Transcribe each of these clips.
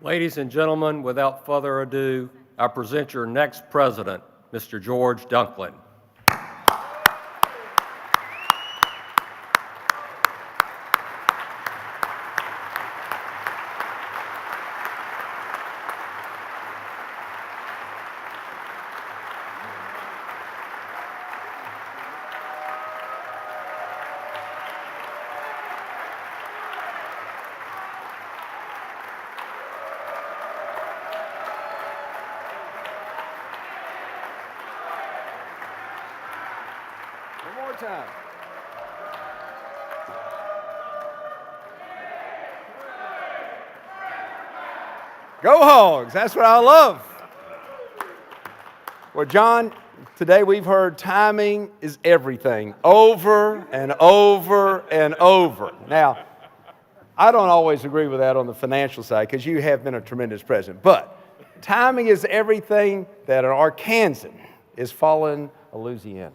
Ladies and gentlemen, without further ado, I present your next president, Mr. George Dunklin. One more time. Go Hogs, that's what I love. Well, John, today we've heard timing is everything, over and over and over. Now, I don't always agree with that on the financial side because you have been a tremendous president, but timing is everything that an Arkansan is following a Louisiana.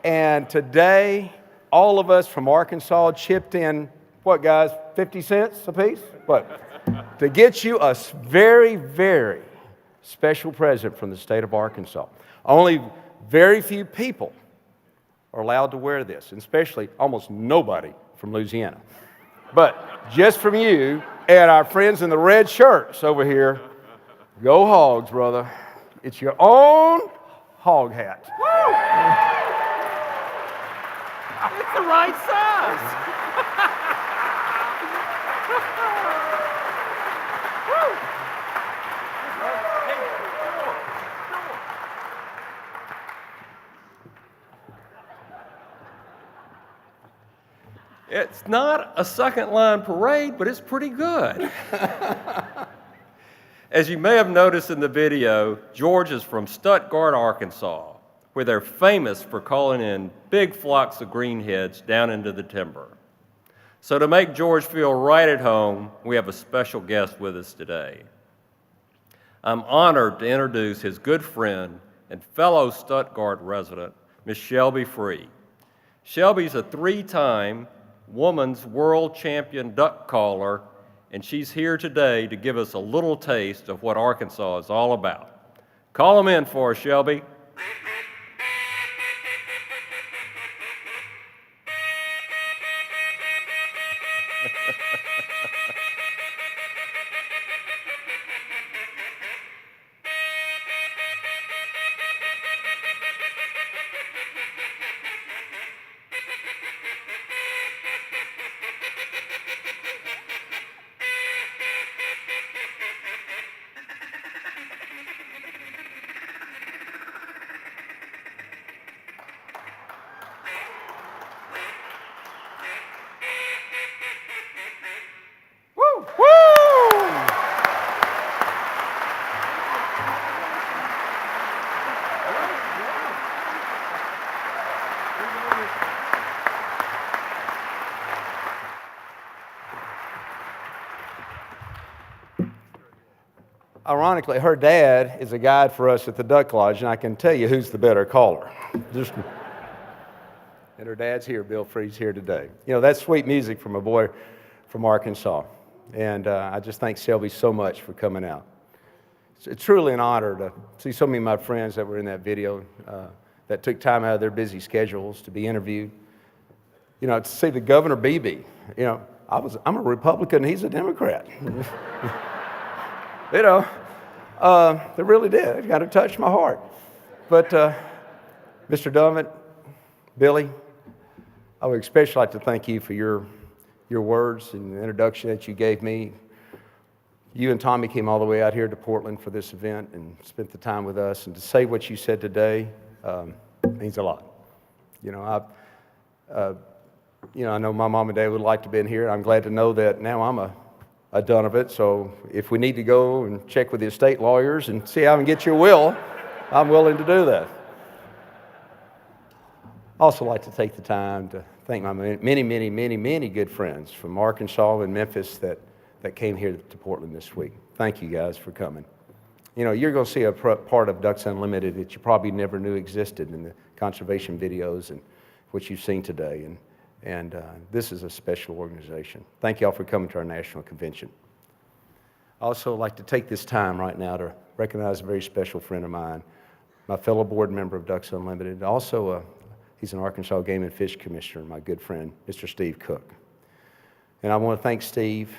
And today, all of us from Arkansas chipped in, what guys, 50 cents a piece? What? To get you a very, very special present from the state of Arkansas. Only very few people are allowed to wear this, and especially almost nobody from Louisiana. But just from you and our friends in the red shirts over here, go Hogs, brother. It's your own hog hat. Woo! It's the right size. It's not a second line parade, but it's pretty good. As you may have noticed in the video, George is from Stuttgart, Arkansas, where they're famous for calling in big flocks of greenheads down into the timber. So to make George feel right at home, we have a special guest with us today. I'm honored to introduce his good friend and fellow Stuttgart resident, Miss Shelby Free. Shelby's a three-time women's world champion duck caller, and she's here today to give us a little taste of what Arkansas is all about. Call them in for us, Shelby. Ironically, her dad is a guide for us at the Duck Lodge, and I can tell you who's the better caller. And her dad's here, Bill Free's here today. You know, that's sweet music from a boy from Arkansas. And I just thank Shelby so much for coming out. It's truly an honor to see so many of my friends that were in that video that took time out of their busy schedules to be interviewed. You know, to see the Governor BB, you know, I'm a Republican, he's a Democrat. You know, they really did. It kind of touched my heart. But Mr. Dummett, Billy, I would especially like to thank you for your words and the introduction that you gave me. You and Tommy came all the way out here to Portland for this event and spent the time with us. And to say what you said today means a lot. You know, I know my mom and dad would like to have been here. I'm glad to know that now I'm a done of it. So if we need to go and check with the estate lawyers and see how I can get your will, I'm willing to do that. I also like to take the time to thank my many good friends from Arkansas and Memphis that came here to Portland this week. Thank you guys for coming. You know, you're going to see a part of Ducks Unlimited that you probably never knew existed in the conservation videos and what you've seen today. And this is a special organization. Thank y'all for coming to our national convention. also like to take this time right now to recognize a very special friend of mine, my fellow board member of Ducks Unlimited. Also, he's an Arkansas Game and Fish Commissioner, my good friend, Mr. Steve Cook. And I want to thank Steve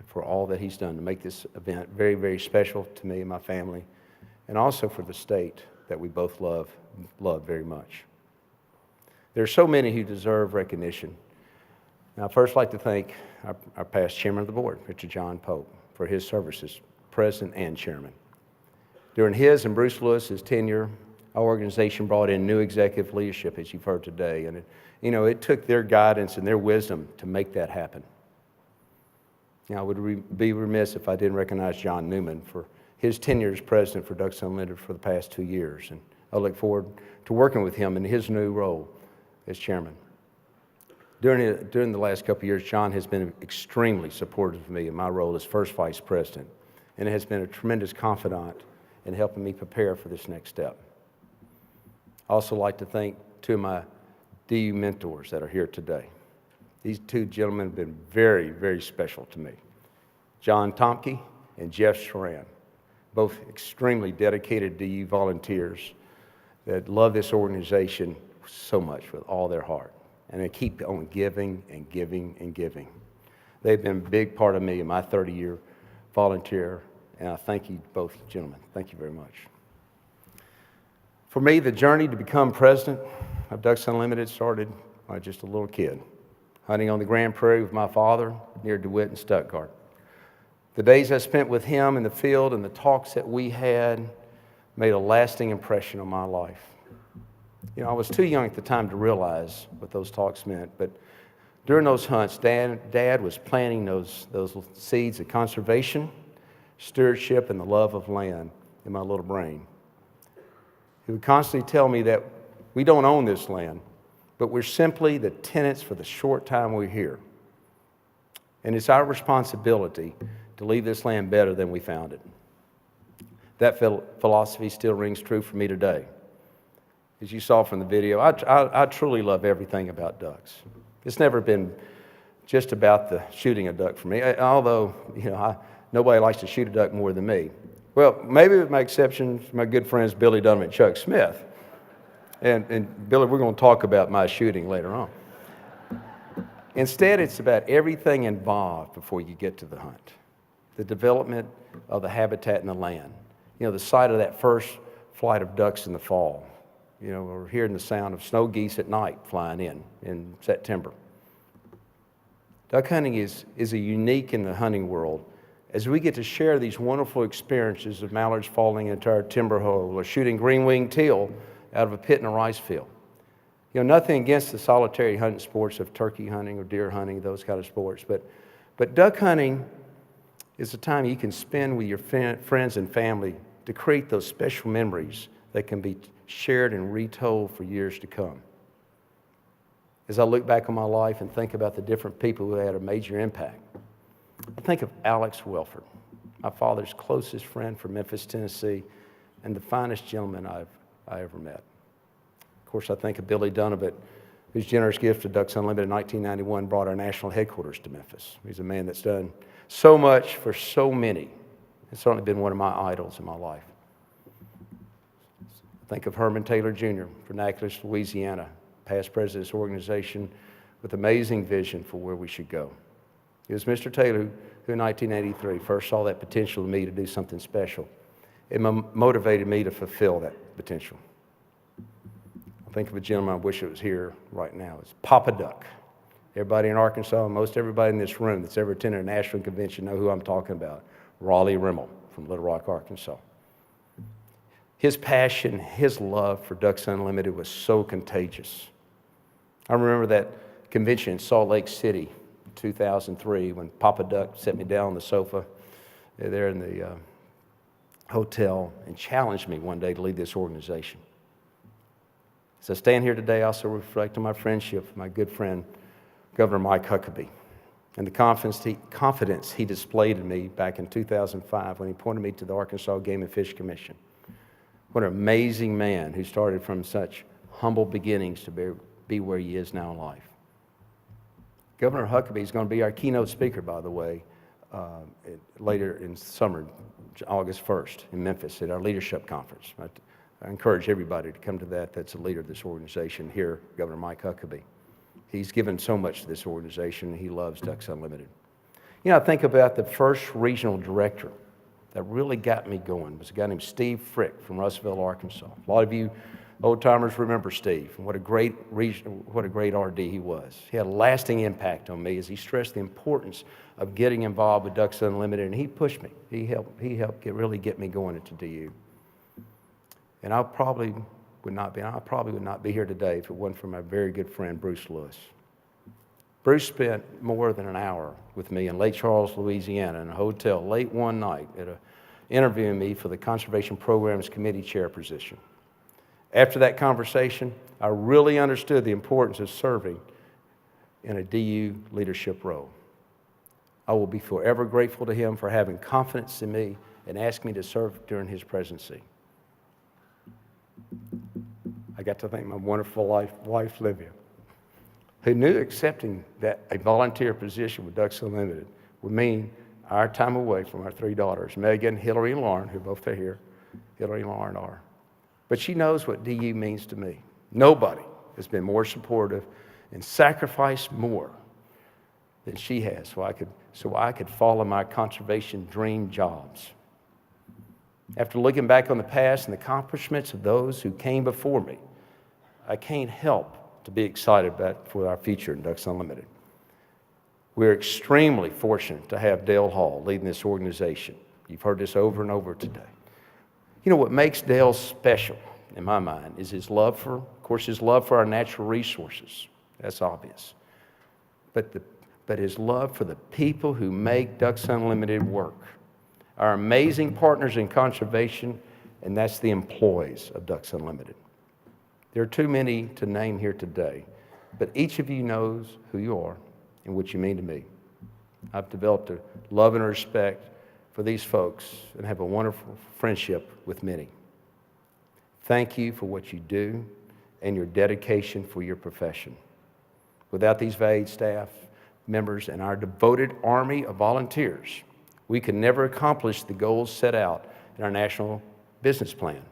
for all that he's done to make this event very, very special to me and my family, and also for the state that we both love very much. There are so many who deserve recognition. Now, I'd first like to thank our past chairman of the board, Mr. John Pope, for his service as president and chairman. During his and Bruce Lewis's tenure, our organization brought in new executive leadership, as you've heard today, and it took their guidance and their wisdom to make that happen. Now, I would be remiss if I didn't recognize John Newman for his tenure as president for Ducks Unlimited for the past 2 years, and I look forward to working with him in his new role as chairman. During the last couple of years, John has been extremely supportive of me in my role as first vice president, and has been a tremendous confidant in helping me prepare for this next step. I also like to thank two of my DU mentors that are here today. These two gentlemen have been very, very special to me. John Tomke and Jeff Schran, both extremely dedicated DU volunteers that love this organization so much with all their heart. And they keep on giving and giving and giving. They've been a big part of me in my 30-year volunteer, and I thank you both gentlemen. Thank you very much. For me, the journey to become president of Ducks Unlimited started when I was just a little kid, hunting on the Grand Prairie with my father near DeWitt and Stuttgart. The days I spent with him in the field and the talks that we had made a lasting impression on my life. I was too young at the time to realize what those talks meant, but during those hunts, Dad was planting those seeds of conservation, stewardship, and the love of land in my little brain. He would constantly tell me that we don't own this land, but we're simply the tenants for the short time we're here. And it's our responsibility to leave this land better than we found it. That philosophy still rings true for me today. As you saw from the video, I truly love everything about ducks. It's never been just about the shooting a duck for me, although, nobody likes to shoot a duck more than me. Well, maybe with my exception, my good friends Billy Dunham and Chuck Smith. And Billy, we're going to talk about my shooting later on. Instead, it's about everything involved before you get to the hunt. The development of the habitat and the land. The sight of that first flight of ducks in the fall. We're hearing the sound of snow geese at night flying in September. Duck hunting is a unique in the hunting world, as we get to share these wonderful experiences of mallards falling into our timber hole or shooting green-winged teal out of a pit in a rice field. Nothing against the solitary hunting sports of turkey hunting or deer hunting, those kind of sports, but duck hunting is a time you can spend with your friends and family to create those special memories that can be shared and retold for years to come. As I look back on my life and think about the different people who had a major impact, I think of Alex Welford, my father's closest friend from Memphis, Tennessee, and the finest gentleman I ever met. Of course, I think of Billy Dunham, whose generous gift to Ducks Unlimited in 1991 brought our national headquarters to Memphis. He's a man that's done so much for so many. It's certainly been one of my idols in my life. Think of Herman Taylor Jr. from Natchitoches, Louisiana, past president of this organization with amazing vision for where we should go. It was Mr. Taylor who in 1983 first saw that potential in me to do something special. It motivated me to fulfill that potential. I think of a gentleman, I wish it was here right now. It's Papa Duck. Everybody in Arkansas, most everybody in this room that's ever attended a national convention know who I'm talking about. Raleigh Rimmel from Little Rock, Arkansas. His passion, his love for Ducks Unlimited was so contagious. I remember that convention in Salt Lake City, 2003, when Papa Duck set me down on the sofa there in the hotel and challenged me one day to lead this organization. As I stand here today, I also reflect on my friendship with my good friend, Governor Mike Huckabee, and the confidence he displayed in me back in 2005 when he appointed me to the Arkansas Game and Fish Commission. What an amazing man who started from such humble beginnings to be where he is now in life. Governor Huckabee is going to be our keynote speaker, by the way, later in summer, August 1st in Memphis at our leadership conference. I encourage everybody to come to that. That's a leader of this organization here, Governor Mike Huckabee. He's given so much to this organization. He loves Ducks Unlimited. You know, I think about the first regional director that really got me going was a guy named Steve Frick from Russellville, Arkansas. A lot of you old-timers remember Steve, and what a great RD he was. He had a lasting impact on me as he stressed the importance of getting involved with Ducks Unlimited, and he pushed me. He helped really get me going into DU. And I probably would not be here today if it wasn't for my very good friend, Bruce Lewis. Bruce spent more than an hour with me in Lake Charles, Louisiana, in a hotel late one night interviewing me for the Conservation Programs Committee chair position. After that conversation, I really understood the importance of serving in a DU leadership role. I will be forever grateful to him for having confidence in me and asking me to serve during his presidency. I got to thank my wonderful wife, Livia, who knew accepting a volunteer position with Ducks Unlimited would mean our time away from our three daughters, Megan, Hillary, and Lauren, who both are here. Hillary and Lauren are. But she knows what DU means to me. Nobody has been more supportive and sacrificed more than she has so I could follow my conservation dream jobs. After looking back on the past and the accomplishments of those who came before me, I can't help to be excited for our future in Ducks Unlimited. We're extremely fortunate to have Dale Hall leading this organization. You've heard this over and over today. You know, what makes Dale special, in my mind, is his love for our natural resources. That's obvious. But his love for the people who make Ducks Unlimited work. Our amazing partners in conservation, and that's the employees of Ducks Unlimited. There are too many to name here today, but each of you knows who you are and what you mean to me. I've developed a love and a respect for these folks and have a wonderful friendship with many. Thank you for what you do and your dedication for your profession. Without these valued staff members and our devoted army of volunteers, we could never accomplish the goals set out in our national business plan.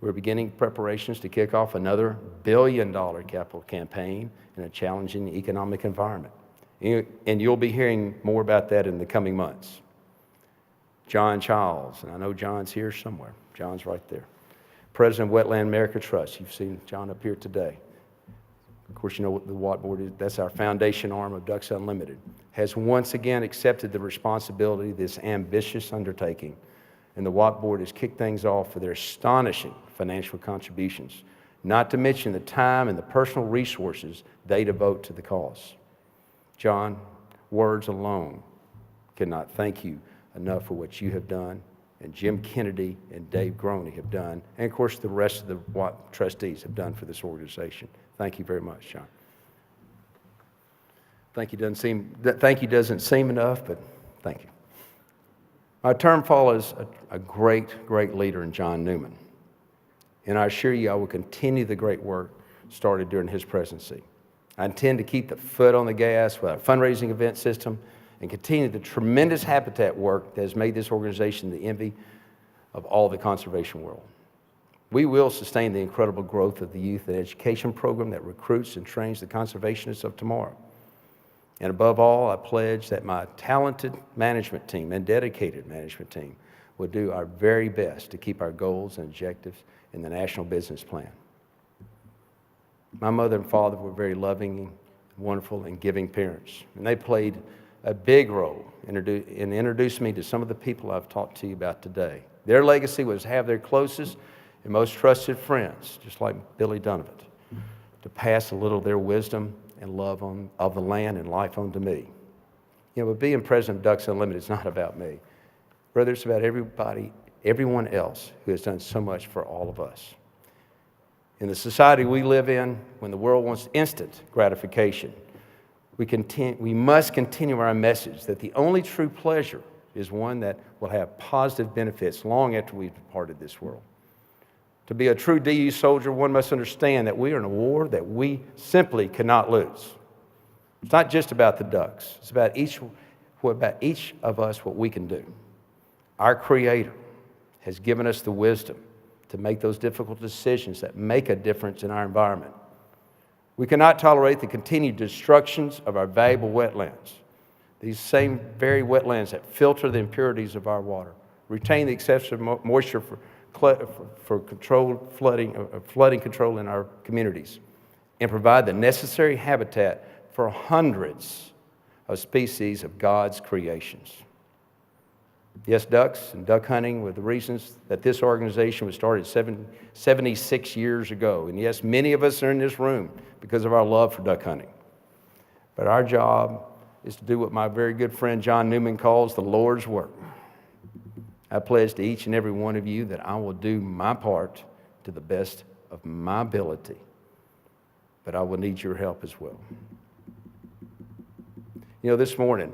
We're beginning preparations to kick off another billion-dollar capital campaign in a challenging economic environment. And you'll be hearing more about that in the coming months. John Childs, and I know John's here somewhere. John's right there. President of Wetland America Trust. You've seen John up here today. Of course, you know what the Watt Board is. That's our foundation arm of Ducks Unlimited. Has once again accepted the responsibility of this ambitious undertaking. And the Watt Board has kicked things off for their astonishing financial contributions, not to mention the time and the personal resources they devote to the cause. John, words alone cannot thank you enough for what you have done, and Jim Kennedy and Dave Groney have done, and of course the rest of the Watt trustees have done for this organization. Thank you very much, John. Thank you doesn't seem enough, but thank you. My term follows a great leader in John Newman, and I assure you I will continue the great work started during his presidency. I intend to keep the foot on the gas with our fundraising event system and continue the tremendous habitat work that has made this organization the envy of all the conservation world. We will sustain the incredible growth of the youth and education program that recruits and trains the conservationists of tomorrow. And above all, I pledge that my talented management team and dedicated management team will do our very best to keep our goals and objectives in the National Business Plan. My mother and father were very loving, wonderful, and giving parents, and they played a big role in introducing me to some of the people I've talked to you about today. Their legacy was to have their closest and most trusted friends, just like Billy Donovan, to pass a little of their wisdom and love of the land and life on to me. You know, but being president of Ducks Unlimited is not about me. Rather, it's about everyone else who has done so much for all of us. In the society we live in, when the world wants instant gratification, we must continue our message that the only true pleasure is one that will have positive benefits long after we've departed this world. To be a true DU soldier, one must understand that we are in a war that we simply cannot lose. It's not just about the ducks. It's about each what about each of us, what we can do. Our Creator has given us the wisdom to make those difficult decisions that make a difference in our environment. We cannot tolerate the continued destructions of our valuable wetlands. These same very wetlands that filter the impurities of our water, retain the excessive moisture for controlled flooding control in our communities, and provide the necessary habitat for hundreds of species of God's creations. Yes, ducks and duck hunting were the reasons that this organization was started 76 years ago. And yes, many of us are in this room because of our love for duck hunting. But our job is to do what my very good friend John Newman calls the Lord's work. I pledge to each and every one of you that I will do my part to the best of my ability, but I will need your help as well. You know, this morning,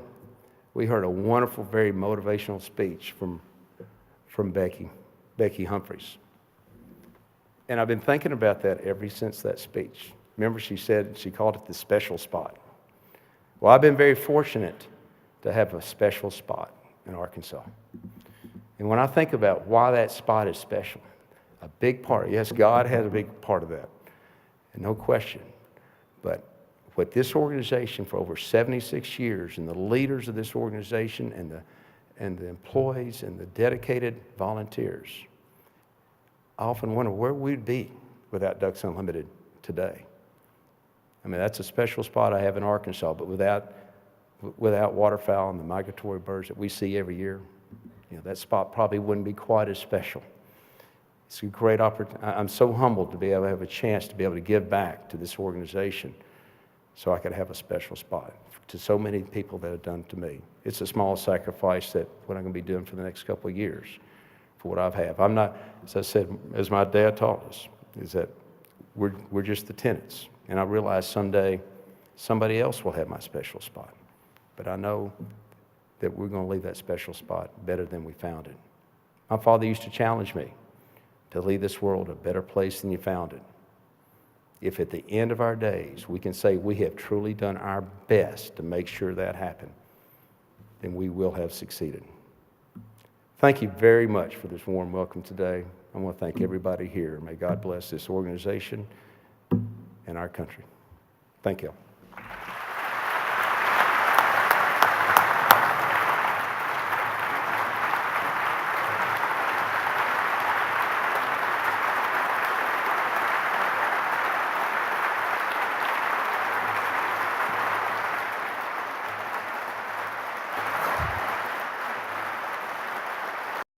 we heard a wonderful, very motivational speech from Becky Humphreys. And I've been thinking about that ever since that speech. Remember, she called it the special spot. Well, I've been very fortunate to have a special spot in Arkansas. And when I think about why that spot is special, a big part, yes, God has a big part of that, and no question. But what this organization for over 76 years, and the leaders of this organization, and the employees, and the dedicated volunteers, I often wonder where we'd be without Ducks Unlimited today. I mean, that's a special spot I have in Arkansas, but without waterfowl and the migratory birds that we see every year, you know, that spot probably wouldn't be quite as special. It's a great opportunity. I'm so humbled to be able to have a chance to be able to give back to this organization so I could have a special spot to so many people that have done to me. It's a small sacrifice that what I'm going to be doing for the next couple of years for what I've had. I'm not, as I said, as my dad taught us, is that we're just the tenants. And I realize someday somebody else will have my special spot. But I know that we're going to leave that special spot better than we found it. My father used to challenge me to leave this world a better place than you found it. If at the end of our days we can say we have truly done our best to make sure that happened, then we will have succeeded. Thank you very much for this warm welcome today. I want to thank everybody here. May God bless this organization and our country. Thank you.